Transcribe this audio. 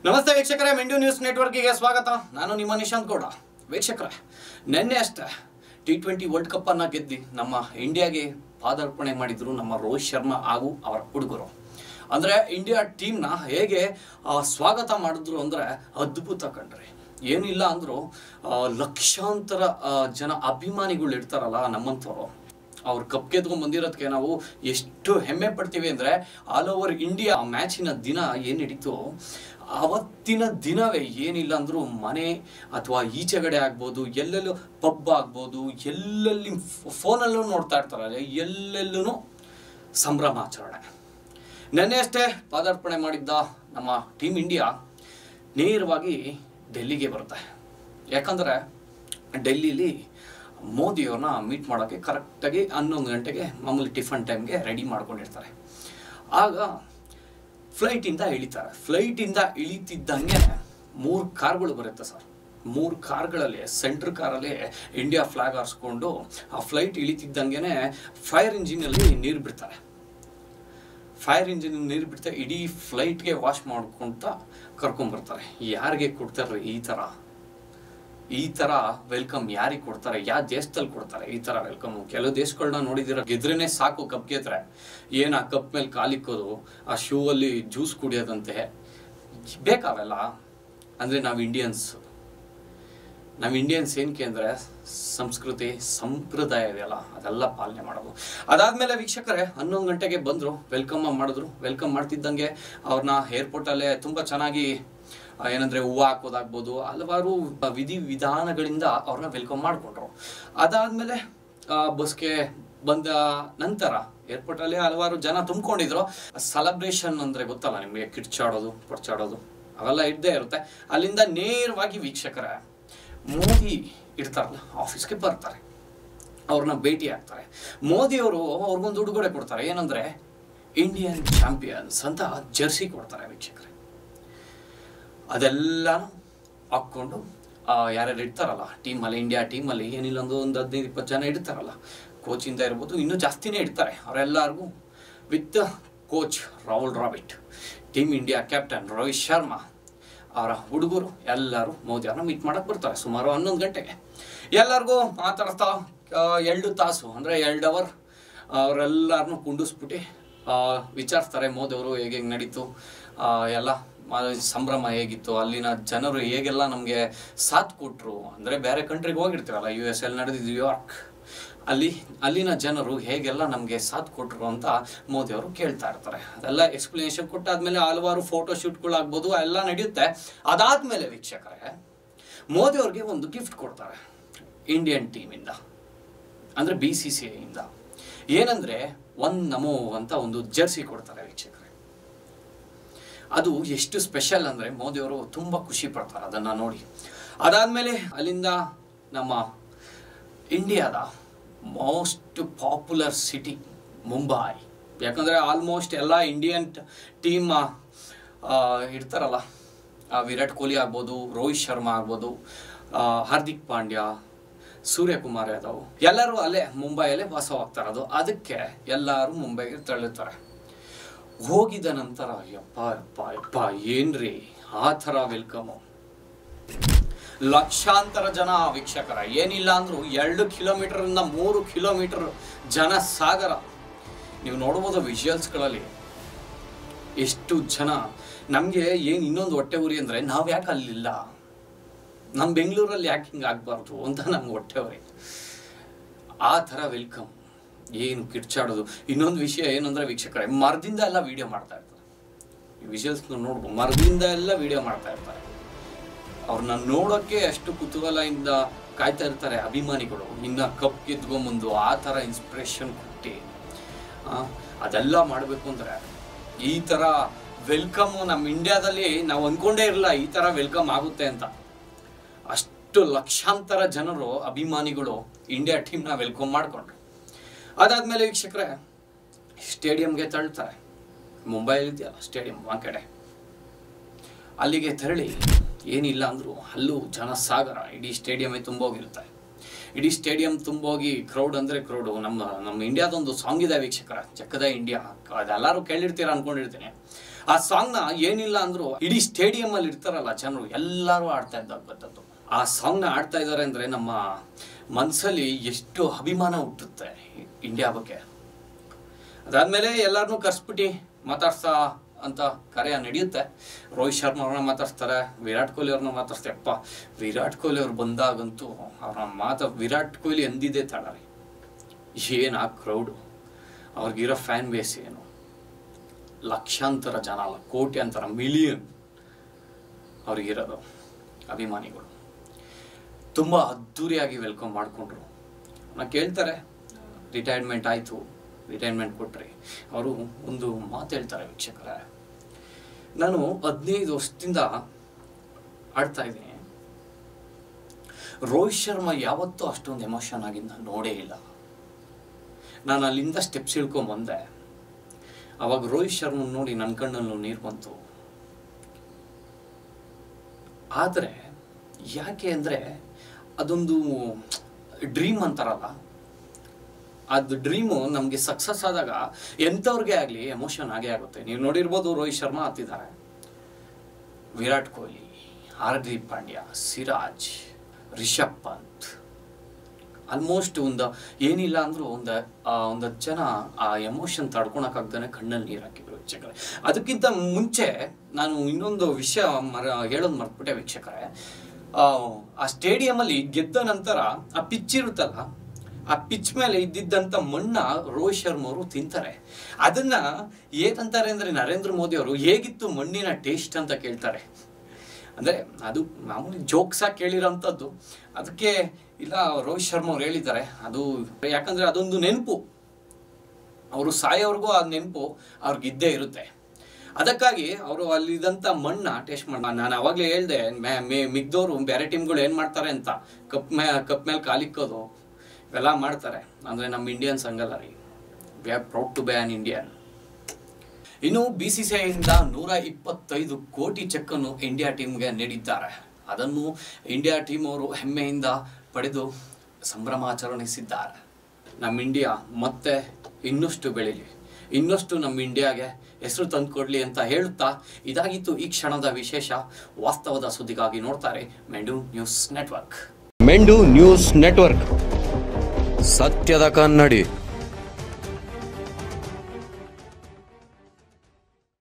ನಮಸ್ತೆ ವೀಕ್ಷಕರೇ, ಮೆಂಡು ನ್ಯೂಸ್ ನೆಟ್ವರ್ಕಿಗೆ ಸ್ವಾಗತ. ನಾನು ನಿಮ್ಮ ನಿಶಾಂತ್ ಗೌಡ. ವೀಕ್ಷಕರೇ, ನಿನ್ನೆ ಅಷ್ಟೇ T20 ವರ್ಲ್ಡ್ ಕಪ್ ಅನ್ನ ಗೆದ್ದಿ ನಮ್ಮ ಇಂಡಿಯಾಗೆ ಪಾದಾರ್ಪಣೆ ಮಾಡಿದ್ರು ನಮ್ಮ ರೋಹಿತ್ ಶರ್ಮಾ ಹಾಗೂ ಅವರ ಹುಡುಗರು. ಅಂದ್ರೆ ಇಂಡಿಯಾ ಟೀಮ್ನ ಹೇಗೆ ಸ್ವಾಗತ ಮಾಡಿದ್ರು ಅಂದ್ರೆ ಅದ್ಭುತ ಕಣ್ರಿ. ಏನಿಲ್ಲ ಅಂದ್ರು ಲಕ್ಷಾಂತರ ಜನ ಅಭಿಮಾನಿಗಳು ಇರ್ತಾರಲ್ಲ ನಮ್ಮಂಥವ್ರು, ಅವ್ರು ಕಪ್ ಗೆದ್ಕೊಂಡು ಬಂದಿರೋದಕ್ಕೆ ನಾವು ಎಷ್ಟು ಹೆಮ್ಮೆ ಪಡ್ತೀವಿ ಅಂದರೆ ಆಲ್ ಓವರ್ ಇಂಡಿಯಾ ಮ್ಯಾಚಿನ ದಿನ ಏನು ನಡೀತು ಅವತ್ತಿನ ದಿನವೇ ಏನಿಲ್ಲ ಅಂದರೂ ಮನೆ ಅಥವಾ ಈಚೆಗಡೆ ಆಗ್ಬೋದು, ಎಲ್ಲೆಲ್ಲೂ ಪಬ್ ಆಗ್ಬೋದು, ಎಲ್ಲೆಲ್ಲಿ ಫೋನಲ್ಲೂ ನೋಡ್ತಾ ಇರ್ತಾರಲ್ಲ, ಎಲ್ಲೆಲ್ಲೂ ಸಂಭ್ರಮಾಚರಣೆ. ನೆನ್ನೆ ಅಷ್ಟೇ ಪಾದಾರ್ಪಣೆ ಮಾಡಿದ್ದ ನಮ್ಮ ಟೀಮ್ ಇಂಡಿಯಾ ನೇರವಾಗಿ ಡೆಲ್ಲಿಗೆ ಬರುತ್ತೆ. ಯಾಕಂದರೆ ಡೆಲ್ಲಿಲಿ ಮೋದಿಯವ್ರನ್ನ ಮೀಟ್ ಮಾಡೋಕ್ಕೆ ಕರೆಕ್ಟಾಗಿ 11 ಗಂಟೆಗೆ ಮಾಮೂಲಿ ಟಿಫನ್ ಟೈಮ್ಗೆ ರೆಡಿ ಮಾಡ್ಕೊಂಡಿರ್ತಾರೆ. ಆಗ ಫ್ಲೈಟಿಂದ ಇಳಿತಾರೆ. ಫ್ಲೈಟಿಂದ ಇಳಿತಿದ್ದಂಗೆ 3 ಕಾರ್ಗಳು ಬರುತ್ತೆ ಸರ್. 3 ಕಾರ್ಗಳಲ್ಲಿ ಸೆಂಟ್ರ್ ಕಾರಲ್ಲಿ ಇಂಡಿಯಾ ಫ್ಲಾಗ್ ಹಾರಿಸ್ಕೊಂಡು ಆ ಫ್ಲೈಟ್ ಇಳಿತಿದ್ದಂಗೆ ಫೈರ್ ಇಂಜಿನಲ್ಲಿ ನೀರು ಬಿಡ್ತಾರೆ. ಫೈರ್ ಇಂಜಿನ್ ನೀರು ಬಿಡ್ತಾರೆ, ಇಡೀ ಫ್ಲೈಟ್ಗೆ ವಾಶ್ ಮಾಡ್ಕೊಂತ ಕರ್ಕೊಂಬರ್ತಾರೆ. ಯಾರಿಗೆ ಕೊಡ್ತಾರ್ರಿ ಈ ಥರ ವೆಲ್ಕಮ್? ಯಾರಿಗೆ ಕೊಡ್ತಾರೆ? ಯಾವ ದೇಶದಲ್ಲಿ ಕೊಡ್ತಾರೆ ಈ ಥರ ವೆಲ್ಕಮ್? ಕೆಲವು ದೇಶಗಳನ್ನ ನೋಡಿದಿರ, ಗೆದ್ರೇನೆ ಸಾಕು, ಕಪ್ ಗೆದ್ರೆ ಏನು ಆ ಕಪ್ ಮೇಲೆ ಕಾಲಿಕ್ಕೋದು, ಆ ಶೂ ಅಲ್ಲಿ ಜ್ಯೂಸ್ ಕುಡಿಯೋದಂತೆ ಬೇಕಾವೆಲ್ಲ. ಅಂದರೆ ನಾವು ಇಂಡಿಯನ್ಸ್ ಏನಕ್ಕೆ ಅಂದರೆ ಸಂಸ್ಕೃತಿ ಸಂಪ್ರದಾಯ ಇದೆಯಲ್ಲ, ಅದೆಲ್ಲ ಪಾಲನೆ ಮಾಡೋದು. ಅದಾದಮೇಲೆ ವೀಕ್ಷಕರೇ 11 ಗಂಟೆಗೆ ಬಂದರು, ವೆಲ್ಕಮ್ ಮಾಡಿದ್ರು. ವೆಲ್ಕಮ್ ಮಾಡ್ತಿದ್ದಂಗೆ ಅವ್ರನ್ನ ಏರ್ಪೋರ್ಟಲ್ಲೇ ತುಂಬ ಚೆನ್ನಾಗಿ ಏನಂದರೆ ಹೂವು ಹಾಕೋದಾಗ್ಬೋದು, ಹಲವಾರು ವಿಧಾನಗಳಿಂದ ಅವ್ರನ್ನ ವೆಲ್ಕಮ್ ಮಾಡಿಕೊಂಡ್ರು. ಅದಾದಮೇಲೆ ಬಸ್ಗೆ ಬಂದ ನಂತರ ಏರ್ಪೋರ್ಟಲ್ಲಿ ಹಲವಾರು ಜನ ತುಂಬಿಕೊಂಡಿದ್ರು. ಸೆಲೆಬ್ರೇಷನ್ ಅಂದರೆ ಗೊತ್ತಲ್ಲ ನಿಮಗೆ, ಕಿರ್ಚಾಡೋದು ಪರ್ಚಾಡೋದು ಅವೆಲ್ಲ ಇದ್ದೇ ಇರುತ್ತೆ. ಅಲ್ಲಿಂದ ನೇರವಾಗಿ ವೀಕ್ಷಕರೇ ಮೋದಿ ಇರ್ತಾರಲ್ಲ ಆಫೀಸ್ಗೆ ಬರ್ತಾರೆ, ಅವ್ರನ್ನ ಭೇಟಿ ಆಗ್ತಾರೆ. ಮೋದಿಯವರು ಅವ್ರಿಗೊಂದು ಉಡುಗೊರೆ ಕೊಡ್ತಾರೆ. ಏನಂದರೆ ಇಂಡಿಯನ್ ಚಾಂಪಿಯನ್ಸ್ ಅಂತ ಜರ್ಸಿ ಕೊಡ್ತಾರೆ ವೀಕ್ಷಕರೇ. ಅದೆಲ್ಲ ಹಾಕ್ಕೊಂಡು ಯಾರ್ಯಾರು ಇರ್ತಾರಲ್ಲ ಟೀಮಲ್ಲಿ, ಇಂಡಿಯಾ ಟೀಮಲ್ಲಿ ಏನಿಲ್ಲ ಒಂದು 15-20 ಜನ ಇರ್ತಾರಲ್ಲ, ಕೋಚಿಂದ ಇರ್ಬೋದು, ಇನ್ನೂ ಜಾಸ್ತಿನೇ ಇರ್ತಾರೆ. ಅವರೆಲ್ಲರಿಗೂ with coach Rahul Dravid, team India captain Rohit Sharma, ಅವರ ಹುಡುಗರು ಎಲ್ಲರೂ ಮೋದಿ ಅವ್ರನ್ನ ಮೀಟ್ ಮಾಡಕ್ಕೆ ಬರ್ತಾರೆ. ಸುಮಾರು 11 ಗಂಟೆಗೆ ಎಲ್ಲರಿಗೂ ಮಾತಾಡ್ತಾ 2 ತಾಸು ಅಂದರೆ 2 ಅವರ್ ಅವರೆಲ್ಲರನ್ನೂ ಕುಂಡಿಸ್ಬಿಟ್ಟು ವಿಚಾರಿಸ್ತಾರೆ ಮೋದಿ ಅವರು ಹೇಗೆ ನಡೀತು, ಎಲ್ಲ ಸಂಭ್ರಮ ಹೇಗಿತ್ತು, ಅಲ್ಲಿನ ಜನರು ಹೇಗೆಲ್ಲ ನಮಗೆ ಸಾಥ್ ಕೊಟ್ಟರು. ಅಂದರೆ ಬೇರೆ ಕಂಟ್ರಿಗೆ ಹೋಗಿರ್ತೀರಲ್ಲ, US ಅಲ್ಲಿ ನಡೆದಿದ್ದು ನ್ಯೂಯಾರ್ಕ್, ಅಲ್ಲಿನ ಜನರು ಹೇಗೆಲ್ಲ ನಮಗೆ ಸಾಥ್ ಕೊಟ್ಟರು ಅಂತ ಮೋದಿ ಅವರು ಕೇಳ್ತಾ ಇರ್ತಾರೆ. ಅದೆಲ್ಲ ಎಕ್ಸ್ಪ್ಲನೇಷನ್ ಕೊಟ್ಟಾದ್ಮೇಲೆ ಹಲವಾರು ಫೋಟೋ ಶೂಟ್ಗಳಾಗ್ಬೋದು, ಎಲ್ಲ ನಡೆಯುತ್ತೆ. ಅದಾದಮೇಲೆ ವೀಕ್ಷಕರೇ ಮೋದಿ ಅವ್ರಿಗೆ ಒಂದು ಗಿಫ್ಟ್ ಕೊಡ್ತಾರೆ ಇಂಡಿಯನ್ ಟೀಮಿಂದ, ಅಂದರೆ BCCI ಇಂದ. ಏನಂದರೆ ಒಂದು ನಮೋ ಅಂತ ಒಂದು ಜರ್ಸಿ ಕೊಡ್ತಾರೆ ವೀಕ್ಷಕರೇ. ಅದು ಎಷ್ಟು ಸ್ಪೆಷಲ್ ಅಂದರೆ ಮೋದಿಯವರು ತುಂಬ ಖುಷಿ ಪಡ್ತಾರೆ ಅದನ್ನು ನೋಡಿ. ಅದಾದಮೇಲೆ ಅಲ್ಲಿಂದ ನಮ್ಮ ಇಂಡಿಯಾದ ಮೋಸ್ಟ್ ಪಾಪ್ಯುಲರ್ ಸಿಟಿ ಮುಂಬೈ. ಯಾಕಂದರೆ ಆಲ್ಮೋಸ್ಟ್ ಎಲ್ಲ ಇಂಡಿಯನ್ ಟೀಮ್ ಇರ್ತಾರಲ್ಲ, ವಿರಾಟ್ ಕೊಹ್ಲಿ ಆಗ್ಬೋದು, ರೋಹಿತ್ ಶರ್ಮಾ ಆಗ್ಬೋದು, ಹಾರ್ದಿಕ್ ಪಾಂಡ್ಯ, ಸೂರ್ಯಕುಮಾರ್ ಯಾದವ್ ಎಲ್ಲರೂ ಅಲ್ಲೇ ಮುಂಬೈಯಲ್ಲೇ ವಾಸವಾಗ್ತಾರದು. ಅದಕ್ಕೆ ಎಲ್ಲರೂ ಮುಂಬೈಗೆ ತೆರಳುತ್ತಾರೆ. ಹೋಗಿದ ನಂತರ ಯಪ್ಪ ಏನ್ರಿ ಆ ಥರ ವೆಲ್ಕಮು. ಲಕ್ಷಾಂತರ ಜನ ವೀಕ್ಷಕರ, ಏನಿಲ್ಲ ಅಂದರೂ 2 ಕಿಲೋಮೀಟರಿಂದ 3 ಕಿಲೋಮೀಟರ್ ಜನ ಸಾಗರ. ನೀವು ನೋಡ್ಬೋದು ವಿಜುವಲ್ಸ್ಗಳಲ್ಲಿ ಎಷ್ಟು ಜನ. ನಮಗೆ ಏನು ಇನ್ನೊಂದು ಹೊಟ್ಟೆ ಉರಿ ಅಂದರೆ ನಾವು ಯಾಕೆ ಅಲ್ಲಿಲ್ಲ, ನಮ್ಮ ಬೆಂಗಳೂರಲ್ಲಿ ಯಾಕೆ ಹಿಂಗೆ ಆಗಬಾರ್ದು ಅಂತ ನಮ್ಗೆ ಹೊಟ್ಟೆ ಉರಿ. ಆ ಥರ ವೆಲ್ಕಮ್, ಏನು ಕಿರ್ಚಾಡೋದು. ಇನ್ನೊಂದು ವಿಷಯ ಏನಂದರೆ ವೀಕ್ಷಕರೇ, ಮರದಿಂದ ಎಲ್ಲ ವೀಡಿಯೋ ಮಾಡ್ತಾ ಇರ್ತಾರೆ. ಈ ವಿಜುವಲ್ಸ್ನ ನೋಡ್ಬೋದು, ಮರದಿಂದ ಎಲ್ಲ ವೀಡಿಯೋ ಮಾಡ್ತಾ ಇರ್ತಾರೆ. ಅವ್ರನ್ನ ನೋಡೋಕ್ಕೆ ಅಷ್ಟು ಕುತೂಹಲದಿಂದ ಕಾಯ್ತಾ ಇರ್ತಾರೆ ಅಭಿಮಾನಿಗಳು. ಇನ್ನು ಕಪ್ ಗೆದ್ಕೊಂಬಂದು ಆ ಥರ ಇನ್ಸ್ಪಿರೇಷನ್ ಕೊಟ್ಟು ಅದೆಲ್ಲ ಮಾಡಬೇಕು ಅಂದರೆ ಈ ಥರ ವೆಲ್ಕಮ್ಮು ನಮ್ಮ ಇಂಡಿಯಾದಲ್ಲಿ ನಾವು ಅಂದ್ಕೊಂಡೇ ಇರಲಿಲ್ಲ ಈ ಥರ ವೆಲ್ಕಮ್ ಆಗುತ್ತೆ ಅಂತ. ಅಷ್ಟು ಲಕ್ಷಾಂತರ ಜನರು ಅಭಿಮಾನಿಗಳು ಇಂಡಿಯಾ ಟೀಮ್ನ ವೆಲ್ಕಮ್ ಮಾಡಿಕೊಂಡ್ರು. ಅದಾದಮೇಲೆ ವೀಕ್ಷಕರೇ ಸ್ಟೇಡಿಯಂಗೆ ತಳ್ತಾರೆ. ಮುಂಬೈಯಲ್ಲಿ ಇದೆಯಲ್ಲ ಸ್ಟೇಡಿಯಂ ಆ ಕಡೆ, ಅಲ್ಲಿಗೆ ತೆರಳಿ ಏನಿಲ್ಲ ಅಂದರೂ ಅಲ್ಲೂ ಜನ ಸಾಗರ. ಇಡೀ ಸ್ಟೇಡಿಯಮೇ ತುಂಬೋಗಿರುತ್ತೆ. ಇಡೀ ಸ್ಟೇಡಿಯಂ ತುಂಬೋಗಿ ಕ್ರೌಡ್ ಅಂದರೆ ಕ್ರೌಡು. ನಮ್ಮ ಇಂಡಿಯಾದೊಂದು ಸಾಂಗ್ ಇದೆ ವೀಕ್ಷಕರ, ಚಕ್ಕದ ಇಂಡಿಯಾ, ಅದೆಲ್ಲರೂ ಕೇಳಿರ್ತೀರ ಅಂದ್ಕೊಂಡಿರ್ತೀನಿ. ಆ ಸಾಂಗ್ನ ಏನಿಲ್ಲ ಅಂದ್ರು ಇಡೀ ಸ್ಟೇಡಿಯಂ ಅಲ್ಲಿ ಇರ್ತಾರಲ್ಲ ಜನರು, ಎಲ್ಲರೂ ಆಡ್ತಾ ಇದ್ದಾಗತ್ತದ್ದು. ಆ ಸಾಂಗ್ನ ಆಡ್ತಾ ಇದ್ದಾರೆ ಅಂದ್ರೆ ನಮ್ಮ ಮನಸ್ಸಲ್ಲಿ ಎಷ್ಟು ಅಭಿಮಾನ ಹುಟ್ಟುತ್ತೆ ಇಂಡಿಯಾ ಬಗ್ಗೆ. ಅದಾದ್ಮೇಲೆ ಎಲ್ಲರನ್ನೂ ಕರ್ಸ್ಬಿಟ್ಟು ಮಾತಾಡ್ಸಾ ಅಂತ ಕಾರ್ಯ ನಡೆಯುತ್ತೆ. ರೋಹಿತ್ ಶರ್ಮಾ ಅವ್ರನ್ನ ಮಾತಾಡ್ಸ್ತಾರೆ, ವಿರಾಟ್ ಕೊಹ್ಲಿ ಅವ್ರನ್ನ ಮಾತಾಡ್ಸ್ತಾರೆ. ಅಪ್ಪ, ವಿರಾಟ್ ಕೊಹ್ಲಿ ಅವ್ರು ಬಂದಾಗಂತೂ ಅವ್ರ ವಿರಾಟ್ ಕೊಹ್ಲಿ ಎಂದಿದೆ ತಡರಿ. ಏನು ಆ ಕ್ರೌಡು, ಅವ್ರಿಗಿರೋ ಫ್ಯಾನ್ ಬೇಸ್ ಏನು, ಲಕ್ಷಾಂತರ ಜನ ಅಲ್ಲ, ಕೋಟ್ಯಾಂತರ, ಮಿಲಿಯನ್ ಅವ್ರಿಗಿರೋದು ಅಭಿಮಾನಿಗಳು. ತುಂಬ ಅದ್ಧೂರಿಯಾಗಿ ವೆಲ್ಕಮ್ ಮಾಡಿಕೊಂಡ್ರು. ಕೇಳ್ತಾರೆ, ರಿಟೈರ್ಮೆಂಟ್ ಆಯಿತು, ರಿಟೈರ್ಮೆಂಟ್ ಕೊಟ್ರಿ. ಅವರು ಒಂದು ಮಾತು ಹೇಳ್ತಾರೆ ವೀಕ್ಷಕರೇ, ನಾನು 15 ವರ್ಷದಿಂದ ಆಡ್ತಾ ಇದ್ದೀನಿ, ರೋಹಿತ್ ಶರ್ಮಾ ಯಾವತ್ತೂ ಅಷ್ಟೊಂದು ಎಮೋಷನ್ ಆಗಿದ್ದು ನಾನು ನೋಡೇ ಇಲ್ಲ. ನಾನು ಅಲ್ಲಿಂದ ಸ್ಟೆಪ್ಸ್ ಇಳ್ಕೊಂಬಂದೆ, ಅವಾಗ ರೋಹಿತ್ ಶರ್ಮಾ ನೋಡಿ ನನ್ನ ಕಣ್ಣಲ್ಲೂ ನೀರು ಬಂತು. ಆದರೆ ಯಾಕೆ ಅಂದರೆ ಅದೊಂದು ಡ್ರೀಮ್ ಅಂತಾರಲ್ಲ, ಅದು ಡ್ರೀಮು ನಮಗೆ ಸಕ್ಸಸ್ ಆದಾಗ ಎಂಥವ್ರಿಗೆ ಆಗಲಿ ಎಮೋಷನ್ ಆಗೇ ಆಗುತ್ತೆ. ನೀವು ನೋಡಿರ್ಬೋದು, ರೋಹಿತ್ ಶರ್ಮಾ ಹತ್ತಿದ್ದಾರೆ, ವಿರಾಟ್ ಕೊಹ್ಲಿ, ಹಾರ್ದಿಕ್ ಪಾಂಡ್ಯ, ಸಿರಾಜ್, ರಿಷಬ್ ಪಂತ್, ಆಲ್ಮೋಸ್ಟ್ ಏನಿಲ್ಲ ಅಂದರೂ ಒಂದು ಜನ ಆ ಎಮೋಷನ್ ತಡ್ಕೊಳಕ್ಕಾಗ್ದೇ ಕಣ್ಣಲ್ಲಿ ನೀರು ಹಾಕಿದ್ರು ವೀಕ್ಷಕರೇ. ಅದಕ್ಕಿಂತ ಮುಂಚೆ ನಾನು ಇನ್ನೊಂದು ವಿಷಯ ಹೇಳೋದು ಮರ್ತ್ಬಿಟ್ಟೆ ವೀಕ್ಷಕರೇ. ಆ ಸ್ಟೇಡಿಯಮಲ್ಲಿ ಗೆದ್ದ ನಂತರ ಆ ಪಿಚ್ ಇರುತ್ತಲ್ಲ, ಆ ಪಿಚ್ ಮೇಲೆ ಇದ್ದಿದ್ದಂಥ ಮಣ್ಣ ರೋಹಿತ್ ಶರ್ಮಾ ಅವರು ತಿಂತಾರೆ. ಅದನ್ನ ಏನಂತಾರೆ ಅಂದರೆ, ನರೇಂದ್ರ ಮೋದಿ ಅವರು ಹೇಗಿತ್ತು ಮಣ್ಣಿನ ಟೇಸ್ಟ್ ಅಂತ ಕೇಳ್ತಾರೆ. ಅಂದರೆ ಅದು ಮಾಮೂಲಿ ಜೋಕ್ಸಾಗಿ ಕೇಳಿರೋಂಥದ್ದು. ಅದಕ್ಕೆ ಇಲ್ಲ, ರೋಹಿತ್ ಶರ್ಮಾ ಅವ್ರು ಹೇಳಿದ್ದಾರೆ ಅದು, ಯಾಕಂದರೆ ಅದೊಂದು ನೆನಪು, ಅವರು ಸಾಯೋವರೆಗೂ ಆ ನೆನಪು ಅವ್ರಿಗಿದ್ದೇ ಇರುತ್ತೆ. ಅದಕ್ಕಾಗಿ ಅವರು ಅಲ್ಲಿದ್ದಂಥ ಮಣ್ಣ ಟೇಸ್ಟ್ ಮಾಡಿ, ನಾನು ಅವಾಗಲೇ ಹೇಳಿದೆ, ಮಿಗ್ದವರು ಬೇರೆ ಟೀಮ್ಗಳು ಏನು ಮಾಡ್ತಾರೆ ಅಂತ, ಕಪ್ ಮೇಲೆ ಕಾಲಿಕ್ಕೋದು ಇವೆಲ್ಲ ಮಾಡ್ತಾರೆ. ಅಂದರೆ ನಮ್ಮ ಇಂಡಿಯನ್ಸ್ ಹಂಗಲ್ಲ ರೀ, we are proud to be an Indian. ಇನ್ನು BCCI ಇಂದ 125 ಕೋಟಿ ಚೆಕ್ಕನ್ನು ಇಂಡಿಯಾ ಟೀಮ್ಗೆ ನೀಡಿದ್ದಾರೆ. ಅದನ್ನು ಇಂಡಿಯಾ ಟೀಮ್ ಅವರು ಹೆಮ್ಮೆಯಿಂದ ಪಡೆದು ಸಂಭ್ರಮಾಚರಣಿಸಿದ್ದಾರೆ. ನಮ್ಮ ಇಂಡಿಯಾ ಮತ್ತೆ ಇನ್ನಷ್ಟು ಬೆಳೀಲಿ, ಇನ್ನಷ್ಟು ನಮ್ಮ ಇಂಡಿಯಾಗೆ ಹೆಸರು ತಂದು ಕೊಡಲಿ ಅಂತ ಹೇಳುತ್ತಾ, ಇದಾಗಿತ್ತು ಈ ಕ್ಷಣದ ವಿಶೇಷ. ವಾಸ್ತವದ ಸುದ್ದಿಗಾಗಿ ನೋಡ್ತಾರೆ ಮೆಂಡು ನ್ಯೂಸ್ ನೆಟ್ವರ್ಕ್. ಮೆಂಡು ನ್ಯೂಸ್ ನೆಟ್ವರ್ಕ್, ಸತ್ಯದ ಕನ್ನಡಿ.